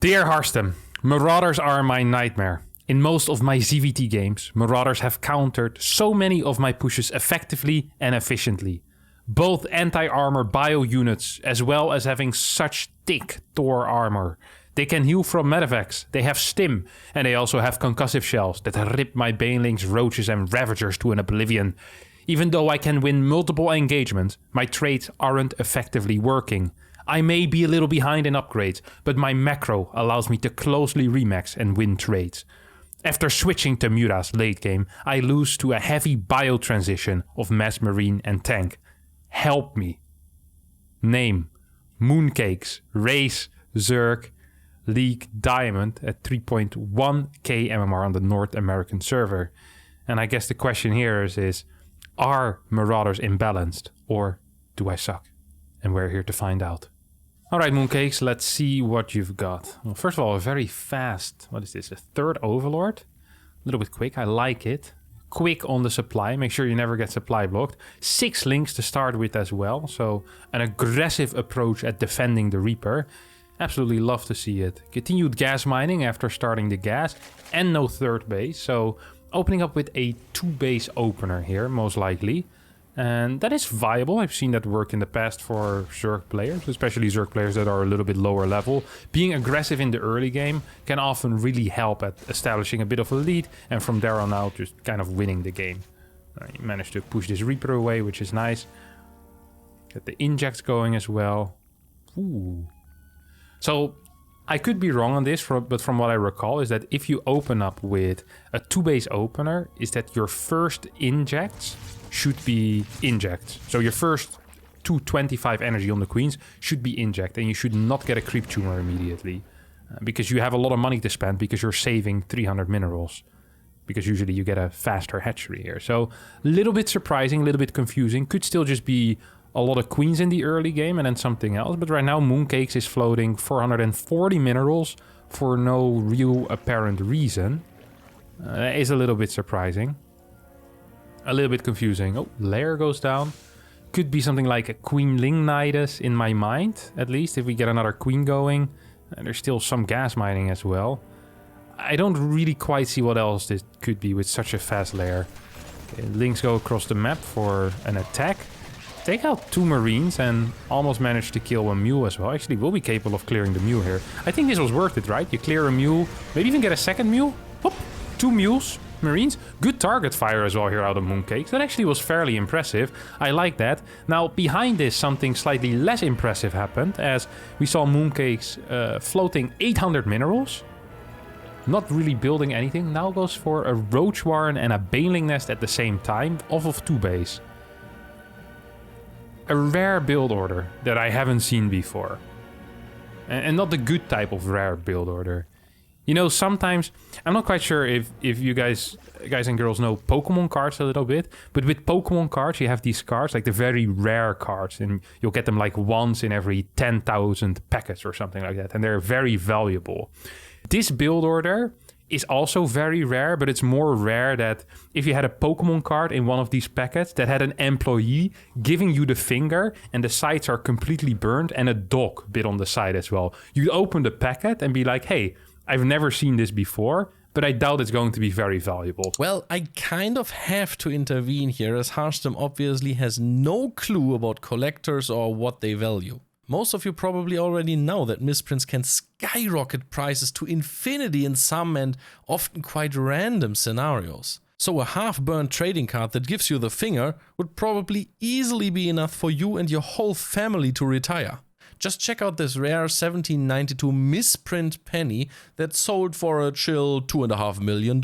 Dear Harstem, Marauders are my nightmare. In most of my ZVT games, Marauders have countered so many of my pushes effectively and efficiently. Both anti-armor bio units, as well as having such thick Thor armor. They can heal from medevacs, they have stim, and they also have concussive shells that rip my banelings, roaches and ravagers to an oblivion. Even though I can win multiple engagements, my traits aren't effectively working. I may be a little behind in upgrades, but my macro allows me to closely remax and win trades. After switching to Mutas late game, I lose to a heavy bio transition of Mass Marine and Tank. Help me. Name: Mooncakes, Race, Zerg, League Diamond at 3.1k MMR on the North American server. And I guess the question here is are Marauders imbalanced or do I suck? And we're here to find out. Alright Mooncakes, let's see what you've got. Well, first of all, a very fast, what is this, a third Overlord? A little bit quick, I like it. Quick on the supply, make sure you never get supply blocked. 6 links to start with as well, so an aggressive approach at defending the Reaper. Absolutely love to see it. Continued gas mining after starting the gas, and no third base, so opening up with a 2-base opener here, most likely. And that is viable. I've seen that work in the past for Zerg players, especially Zerg players that are a little bit lower level. Being aggressive in the early game can often really help at establishing a bit of a lead, and from there on out just kind of winning the game. You managed to push this Reaper away, which is nice. Get the injects going as well. Ooh. So I could be wrong on this, but from what I recall is that if you open up with a 2-base opener, is that your first injects should be inject. So your first 225 energy on the queens should be inject, and you should not get a creep tumor immediately. Because you have a lot of money to spend because you're saving 300 minerals. Because usually you get a faster hatchery here. So a little bit surprising, a little bit confusing. Could still just be a lot of queens in the early game and then something else. But right now Mooncakes is floating 440 minerals for no real apparent reason. That is a little bit surprising. A little bit confusing. Oh, layer goes down. Could be something like a Queen Lingnitus in my mind, at least, if we get another queen going. And there's still some gas mining as well. I don't really quite see what else this could be with such a fast layer. Okay, links go across the map for an attack. Take out 2 Marines and almost manage to kill a mule as well. Actually, we'll be capable of clearing the mule here. I think this was worth it, right? You clear a mule, maybe even get a second mule. Hop, 2 mules. Marines, good target fire as well here out of Mooncakes. That actually was fairly impressive. I like that. Now, behind this, something slightly less impressive happened, as we saw Mooncakes floating 800 minerals. Not really building anything. Now goes for a Roach Warren and a Baneling Nest at the same time, off of 2 base. A rare build order that I haven't seen before. And not the good type of rare build order. You know, sometimes, I'm not quite sure if you guys and girls know Pokemon cards a little bit, but with Pokemon cards, you have these cards, like the very rare cards, and you'll get them like once in every 10,000 packets or something like that, and they're very valuable. This build order is also very rare, but it's more rare that if you had a Pokemon card in one of these packets that had an employee giving you the finger and the sides are completely burned and a dog bit on the side as well, you'd open the packet and be like, hey, I've never seen this before, but I doubt it's going to be very valuable. Well, I kind of have to intervene here, as Harstem obviously has no clue about collectors or what they value. Most of you probably already know that misprints can skyrocket prices to infinity in some and often quite random scenarios. So a half-burned trading card that gives you the finger would probably easily be enough for you and your whole family to retire. Just check out this rare 1792 misprint penny that sold for a chill $2.5 million.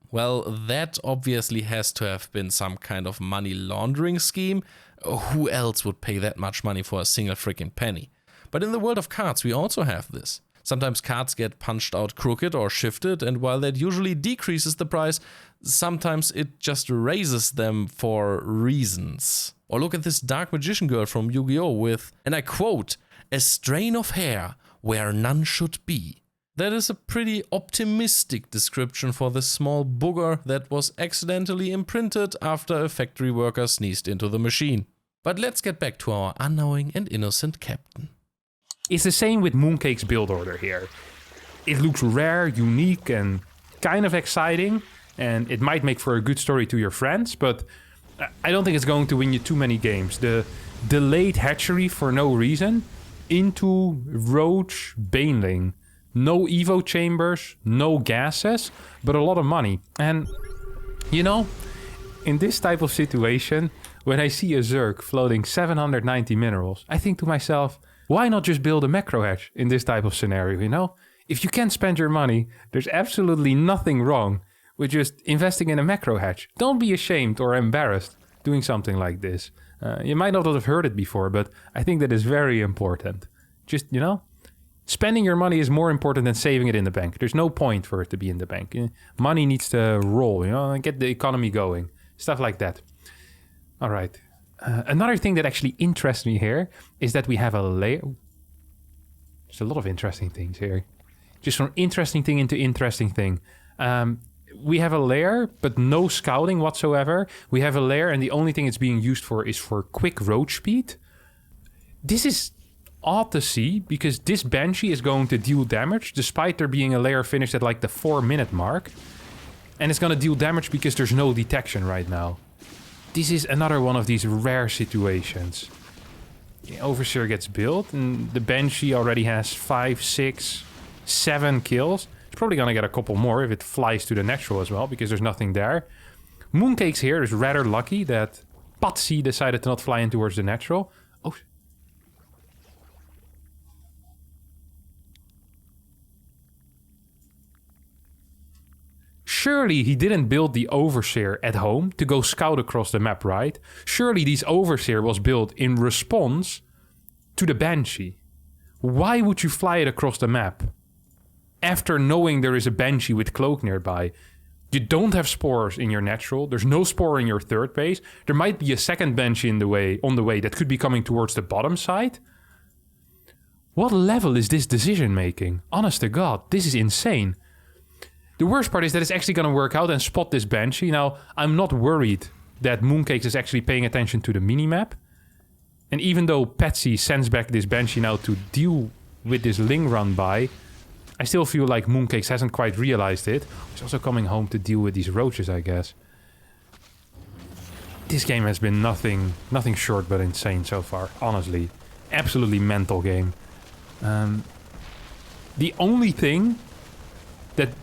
Well, that obviously has to have been some kind of money laundering scheme. Who else would pay that much money for a single freaking penny? But in the world of cards, we also have this. Sometimes cards get punched out crooked or shifted, and while that usually decreases the price, sometimes it just raises them for reasons. Or look at this Dark Magician girl from Yu-Gi-Oh! With, and I quote, "a strain of hair where none should be." That is a pretty optimistic description for this small booger that was accidentally imprinted after a factory worker sneezed into the machine. But let's get back to our unknowing and innocent captain. It's the same with Mooncake's build order here. It looks rare, unique, and kind of exciting, and it might make for a good story to your friends, but I don't think it's going to win you too many games. The delayed hatchery for no reason into Roach Baneling. No Evo chambers, no gases, but a lot of money. And, you know, in this type of situation, when I see a Zerg floating 790 minerals, I think to myself, why not just build a macro hatch in this type of scenario, you know? If you can't spend your money, there's absolutely nothing wrong with just investing in a macro hatch. Don't be ashamed or embarrassed doing something like this. You might not have heard it before, but I think that is very important. Just, you know, spending your money is more important than saving it in the bank. There's no point for it to be in the bank. Money needs to roll, you know, and get the economy going. Stuff like that. All right. Another thing that actually interests me here is that we have a layer. There's a lot of interesting things here. Just from interesting thing into interesting thing. We have a layer, but no scouting whatsoever. We have a layer, and the only thing it's being used for is for quick roach speed. This is odd to see, because this Banshee is going to deal damage, despite there being a layer finished at like the 4-minute mark. And it's going to deal damage because there's no detection right now. This is another one of these rare situations. The Overseer gets built, and the Banshee already has 5, 6, 7 kills. It's probably gonna get a couple more if it flies to the natural as well, because there's nothing there. Mooncake's here is rather lucky that Patsy decided to not fly in towards the natural. Oh. Surely he didn't build the Overseer at home to go scout across the map, right? Surely this Overseer was built in response to the Banshee. Why would you fly it across the map? After knowing there is a Banshee with Cloak nearby. You don't have spores in your natural. There's no spore in your third base. There might be a second Banshee on the way that could be coming towards the bottom side. What level is this decision making? Honest to God, this is insane. The worst part is that it's actually going to work out and spot this Banshee. Now, I'm not worried that Mooncakes is actually paying attention to the minimap. And even though Patsy sends back this Banshee now to deal with this Ling run by, I still feel like Mooncakes hasn't quite realized it. He's also coming home to deal with these roaches, I guess. This game has been nothing short but insane so far, honestly. Absolutely mental game. The only thing that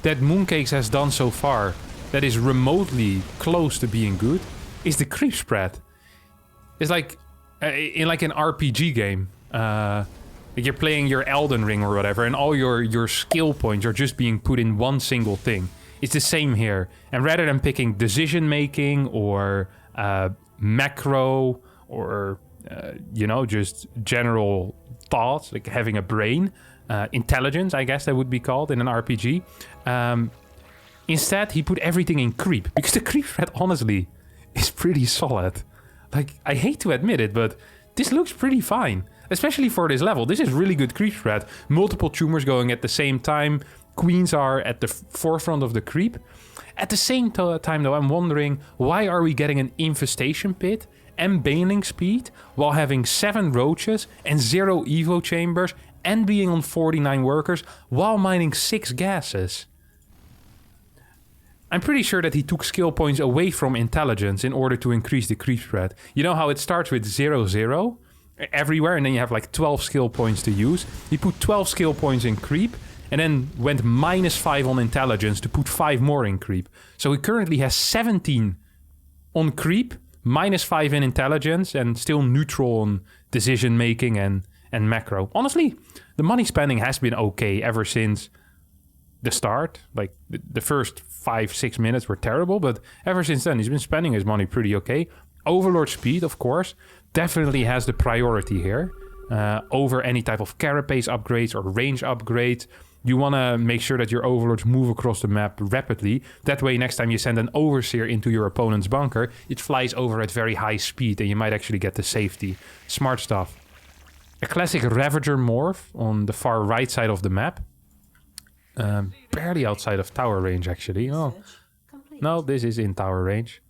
Mooncakes has done so far that is remotely close to being good is the creep spread. It's like in like an RPG game. Like you're playing your Elden Ring or whatever, and all your skill points are just being put in one single thing. It's the same here. And rather than picking decision making or macro or you know, just general thoughts, like having a brain, intelligence, I guess that would be called in an RPG. Instead, he put everything in creep, because the creep spread, honestly, is pretty solid. Like, I hate to admit it, but this looks pretty fine. Especially for this level. This is really good creep spread. Multiple tumors going at the same time. Queens are at the forefront of the creep. At the same time, though, I'm wondering, why are we getting an infestation pit and baneling speed while having 7 roaches and 0 evo chambers and being on 49 workers while mining 6 gases? I'm pretty sure that he took skill points away from intelligence in order to increase the creep spread. You know how it starts with 0, 0 everywhere, and then you have like 12 skill points to use. He put 12 skill points in creep, and then went -5 on intelligence to put 5 more in creep. So he currently has 17 on creep, -5 in intelligence, and still neutral on decision making and macro. Honestly, the money spending has been okay ever since the start. Like the first 5-6 minutes were terrible, but ever since then he's been spending his money pretty okay. Overlord speed, of course, definitely has the priority here over any type of carapace upgrades or range upgrades. You want to make sure that your overlords move across the map rapidly. That way, next time you send an overseer into your opponent's bunker, it flies over at very high speed and you might actually get the safety. Smart stuff. A classic Ravager morph on the far right side of the map. Barely outside of tower range, actually. Oh, no, this is in tower range.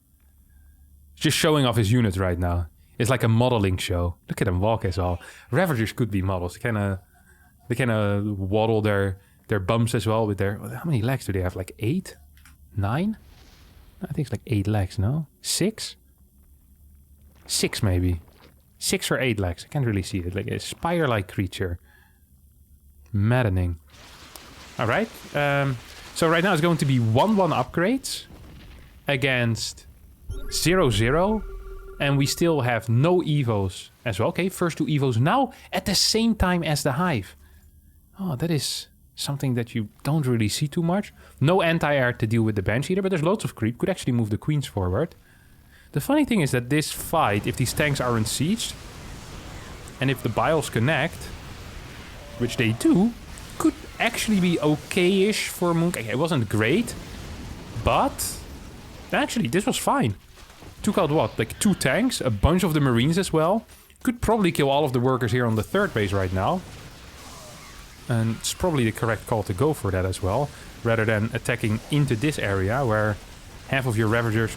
Just showing off his units right now. It's like a modeling show. Look at them walk as well. Ravagers could be models. They kind of waddle their bumps as well with their... How many legs do they have? Like 8? 9? I think it's like 8 legs, no? 6? 6 maybe. 6 or 8 legs. I can't really see it. Like a spire-like creature. Maddening. Alright. So right now it's going to be 1-1 upgrades against 0-0. And we still have no evos as well. Okay, first 2 evos now at the same time as the hive. Oh, that is something that you don't really see too much. No anti-air to deal with the bench either, but there's loads of creep. Could actually move the queens forward. The funny thing is that this fight, if these tanks are unsieged, and if the bios connect, which they do, could actually be okay-ish for Moon. Okay, it wasn't great, but actually this was fine. Took out what? Like 2 tanks, a bunch of the marines as well. Could probably kill all of the workers here on the 3rd base right now. And it's probably the correct call to go for that as well, rather than attacking into this area where half of your Ravagers...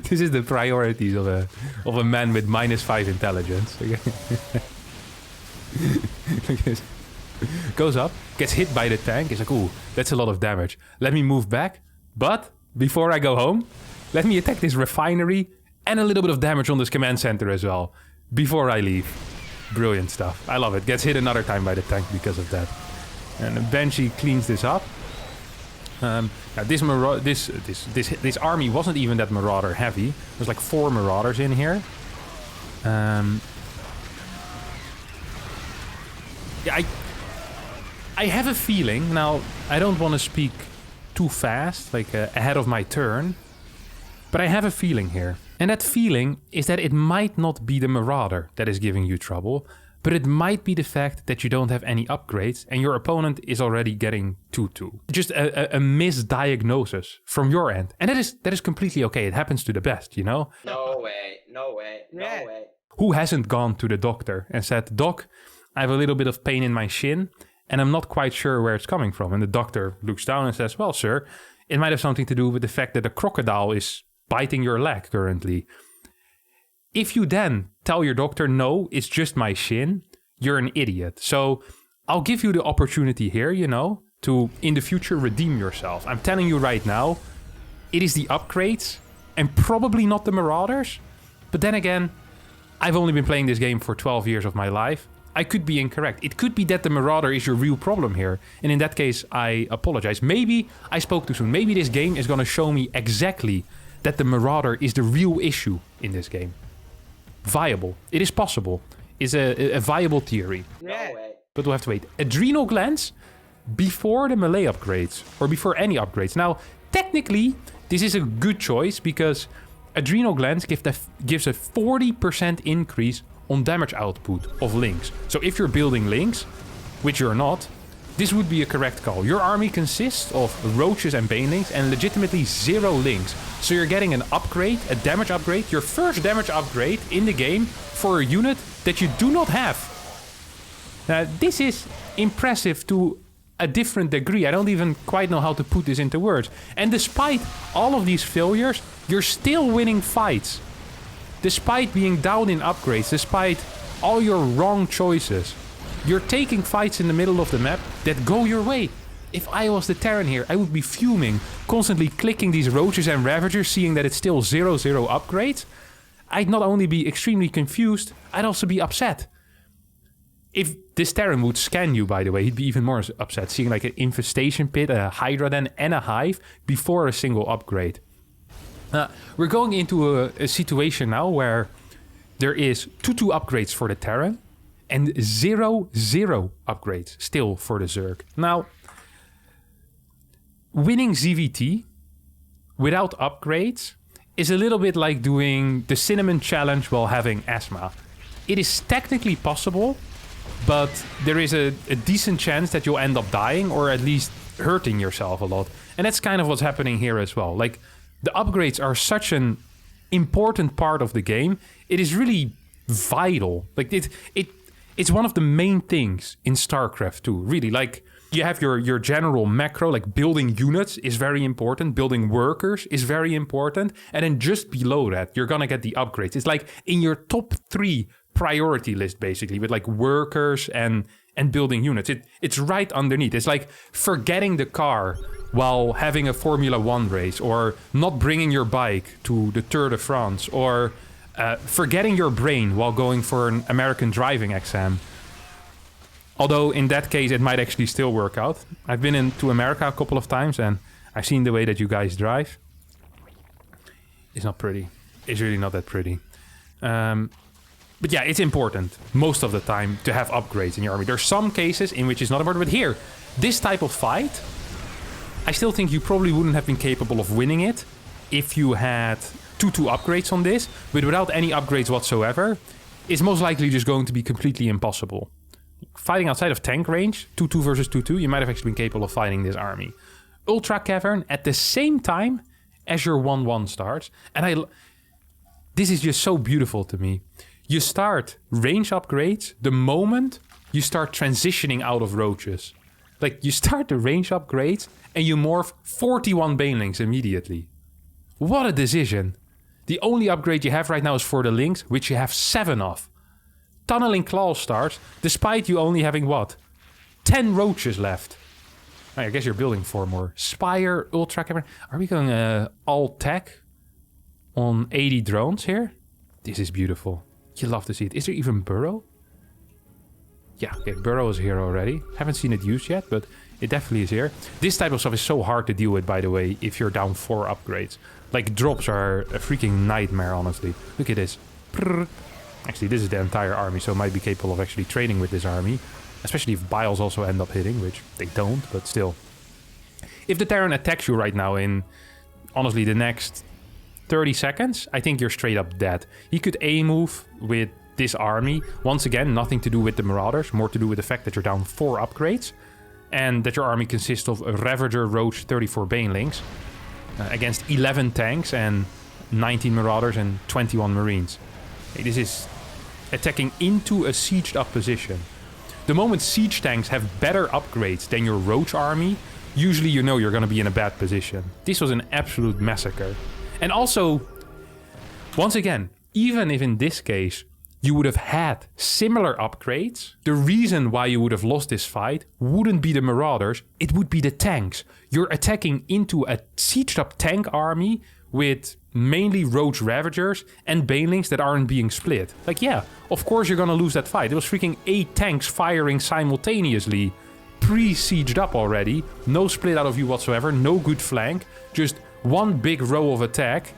This is the priorities of a man with -5 intelligence. Goes up, gets hit by the tank. He's like, ooh, that's a lot of damage. Let me move back. But before I go home, let me attack this refinery and a little bit of damage on this command center as well before I leave. Brilliant stuff. I love it. Gets hit another time by the tank because of that. And the Banshee cleans this up. Now this army wasn't even that Marauder heavy. There's like 4 Marauders in here. Yeah, I have a feeling. Now, I don't want to speak too fast, like ahead of my turn. But I have a feeling here. And that feeling is that it might not be the Marauder that is giving you trouble, but it might be the fact that you don't have any upgrades and your opponent is already getting 2-2. Just a misdiagnosis from your end. And that is completely okay. It happens to the best, you know? No way, no way, no way. Who hasn't gone to the doctor and said, Doc, I have a little bit of pain in my shin and I'm not quite sure where it's coming from. And the doctor looks down and says, well, sir, it might have something to do with the fact that a crocodile is biting your leg currently. If you then tell your doctor, no, it's just my shin, you're an idiot. So I'll give you the opportunity here, you know, to in the future redeem yourself. I'm telling you right now, it is the upgrades and probably not the Marauders. But then again, I've only been playing this game for 12 years of my life. I could be incorrect. It could be that the Marauder is your real problem here. And in that case, I apologize. Maybe I spoke too soon. Maybe this game is going to show me exactly that the Marauder is the real issue in this game. Viable. It is possible. It's a viable theory. No way. But we'll have to wait. Adrenal glands before the melee upgrades. Or before any upgrades. Now, technically, this is a good choice because adrenal glands gives a 40% increase on damage output of links. So if you're building links, which you're not, this would be a correct call. Your army consists of roaches and banelings and legitimately 0 links. So you're getting an upgrade, a damage upgrade, your first damage upgrade in the game for a unit that you do not have. Now, this is impressive to a different degree. I don't even quite know how to put this into words. And despite all of these failures, you're still winning fights. Despite being down in upgrades, despite all your wrong choices, you're taking fights in the middle of the map that go your way. If I was the Terran here, I would be fuming, constantly clicking these roaches and ravagers, seeing that it's still 0-0 upgrades. I'd not only be extremely confused, I'd also be upset. If this Terran would scan you, by the way, he'd be even more upset, seeing like an infestation pit, a Hydra den, and a hive before a single upgrade. We're going into a situation now where there is 2-2 upgrades for the Terran and 0-0 upgrades still for the Zerg. Now, winning ZVT without upgrades is a little bit like doing the cinnamon challenge while having asthma. It is technically possible, but there is a decent chance that you'll end up dying or at least hurting yourself a lot. And that's kind of what's happening here as well. Like, the upgrades are such an important part of the game. It is really vital. Like, it's one of the main things in StarCraft 2. Really, like, you have your general macro, like building units is very important. Building workers is very important. And then just below that, you're going to get the upgrades. It's like in your top 3 priority list, basically, with like workers and building units. It's right underneath. It's like forgetting the car while having a Formula 1 race, or not bringing your bike to the Tour de France, or forgetting your brain while going for an American driving exam. Although in that case, it might actually still work out. I've been into America a couple of times and I've seen the way that you guys drive. It's not pretty. It's really not that pretty. But yeah, it's important most of the time to have upgrades in your army. There's some cases in which it's not important, but here, this type of fight, I still think you probably wouldn't have been capable of winning it if you had 2-2 upgrades on this, but without any upgrades whatsoever, it's most likely just going to be completely impossible. Fighting outside of tank range, 2-2 versus 2-2, you might have actually been capable of fighting this army. Ultra Cavern at the same time as your 1-1 starts. And this is just so beautiful to me. You start range upgrades the moment you start transitioning out of roaches. Like, you start the range upgrades and you morph 41 banelings immediately. What a decision. The only upgrade you have right now is for the links, which you have 7 of. Tunneling Claw starts, despite you only having, what? 10 roaches left. I guess you're building 4 more. Spire, Ultra Cavern. Are we going all tech on 80 drones here? This is beautiful. You love to see it. Is there even Burrow? Yeah, okay, Burrow is here already. Haven't seen it used yet, but it definitely is here. This type of stuff is so hard to deal with, by the way, if you're down 4 upgrades. Like, drops are a freaking nightmare, honestly. Look at this. Actually, this is the entire army, so it might be capable of actually trading with this army. Especially if Biles also end up hitting, which they don't, but still. If the Terran attacks you right now in, honestly, the next 30 seconds, I think you're straight up dead. He could A-move with this army. Once again, nothing to do with the Marauders, more to do with the fact that you're down 4 upgrades. And that your army consists of a Ravager, Roach, 34 Banelings. Against 11 tanks and 19 Marauders and 21 Marines. This is attacking into a sieged up position. The moment siege tanks have better upgrades than your Roach army, usually you know you're going to be in a bad position. This was an absolute massacre. And also, once again, even if in this case you would have had similar upgrades, the reason why you would have lost this fight wouldn't be the Marauders, it would be the tanks. You're attacking into a sieged up tank army with mainly Roach Ravagers and Banelings that aren't being split. Like, yeah, of course you're gonna lose that fight. It was freaking 8 tanks firing simultaneously, pre-sieged up already, no split out of you whatsoever, no good flank, just one big row of attack.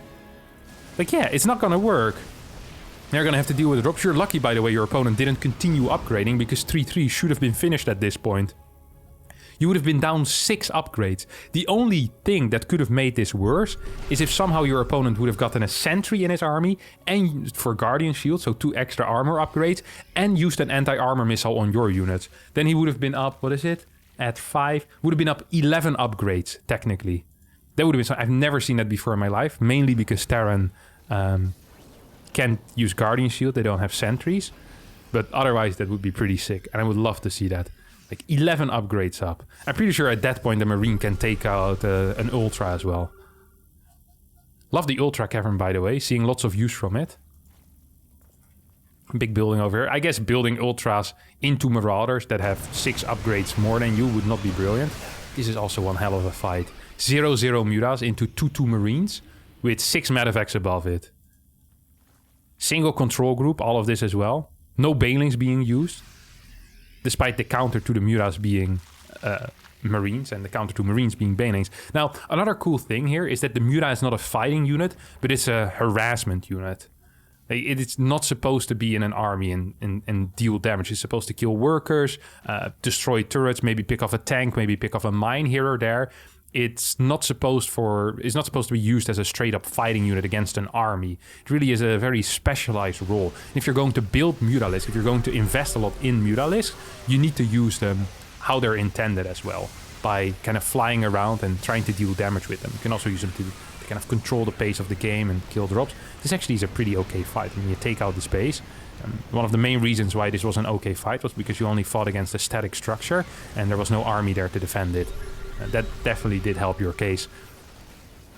Like, yeah, it's not gonna work. They're gonna have to deal with the drops. You're lucky, by the way, your opponent didn't continue upgrading, because 3-3 should have been finished at this point. You would have been down 6 upgrades. The only thing that could have made this worse is if somehow your opponent would have gotten a sentry in his army and for Guardian Shield, so 2 extra armor upgrades, and used an anti-armor missile on your units. Then he would have been up, what is it? At 5, would have been up 11 upgrades, technically. That would have been, I've never seen that before in my life, mainly because Terran can't use Guardian Shield, they don't have sentries. But otherwise that would be pretty sick, and I would love to see that. Like 11 upgrades up. I'm pretty sure at that point the Marine can take out an Ultra as well. Love the Ultra Cavern, by the way. Seeing lots of use from it. Big building over here. I guess building Ultras into Marauders that have 6 upgrades more than you would not be brilliant. This is also one hell of a fight. 0-0 Mutas into 2-2 Marines with 6 Medevacs above it. Single control group, all of this as well. No Banelings being used. Despite the counter to the Mutas being Marines and the counter to Marines being Banelings. Now, another cool thing here is that the Muta is not a fighting unit, but it's a harassment unit. It's not supposed to be in an army and deal damage. It's supposed to kill workers, destroy turrets, maybe pick off a tank, maybe pick off a mine here or there. It's not supposed to be used as a straight up fighting unit against an army. It really is a very specialized role. If you're going to build Mutalisks, if you're going to invest a lot in Mutalisks, you need to use them how they're intended as well, by kind of flying around and trying to deal damage with them. You can also use them to kind of control the pace of the game and kill drops. This actually is a pretty okay fight. When you take out the space, One of the main reasons why this was an okay fight was because you only fought against a static structure and there was no army there to defend it. That definitely did help your case.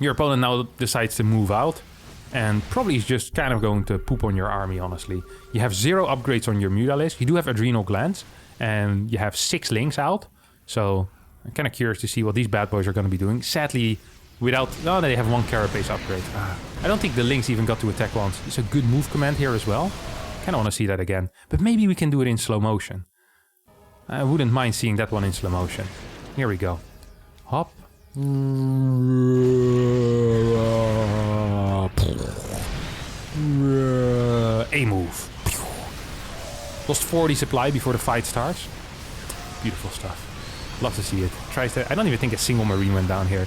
Your opponent now decides to move out and probably is just kind of going to poop on your army, honestly. You have 0 upgrades on your Mutalisk. You do have Adrenal Glands and you have 6 links out. So I'm kind of curious to see what these bad boys are going to be doing. Sadly, without... Oh, they have 1 Carapace upgrade. I don't think the links even got to attack once. It's a good move command here as well. Kind of want to see that again. But maybe we can do it in slow motion. I wouldn't mind seeing that one in slow motion. Here we go. Hop. A move. Lost 40 supply before the fight starts. Beautiful stuff. Love to see it. Tries to... I don't even think a single Marine went down here.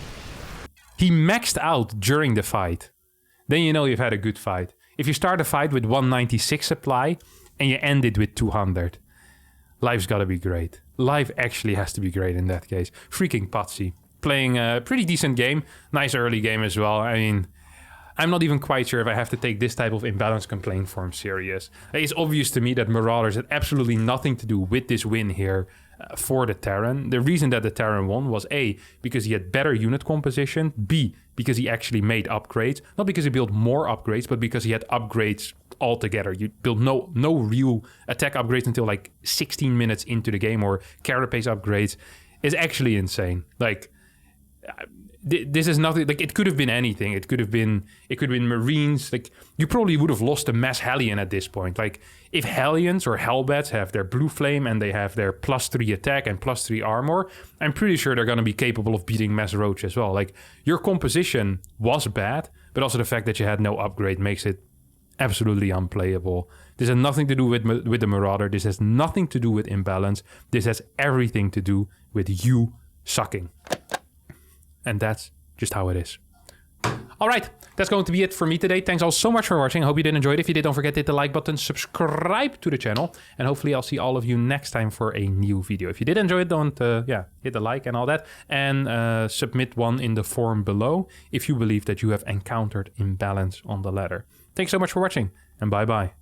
He maxed out during the fight. Then you know you've had a good fight. If you start a fight with 196 supply and you end it with 200, life's gotta be great. Life actually has to be great in that case. Freaking Patsy. Playing a pretty decent game. Nice early game as well. I mean, I'm not even quite sure if I have to take this type of imbalance complaint form serious. It's obvious to me that Marauders had absolutely nothing to do with this win here for the Terran. The reason that the Terran won was A, because he had better unit composition, B, because he actually made upgrades. Not because he built more upgrades, but because he had upgrades altogether. You built no real attack upgrades until like 16 minutes into the game, or carapace upgrades. It's actually insane. Like, this is nothing. Like, it could have been anything. It could have been Marines. Like, you probably would have lost a mass Hellion at this point. Like, if Hellions or Hellbats have their blue flame and they have their +3 attack and +3 armor, I'm pretty sure they're going to be capable of beating Mass Roach as well. Like, your composition was bad, but also the fact that you had no upgrade makes it absolutely unplayable. This has nothing to do with the Marauder. This has nothing to do with imbalance. This has everything to do with you sucking. And that's just how it is. All right, that's going to be it for me today. Thanks all so much for watching. I hope you did enjoy it. If you did, don't forget to hit the like button, subscribe to the channel, and hopefully I'll see all of you next time for a new video. If you did enjoy it, don't hit the like and all that, and submit one in the form below if you believe that you have encountered imbalance on the ladder. Thanks so much for watching, and bye-bye.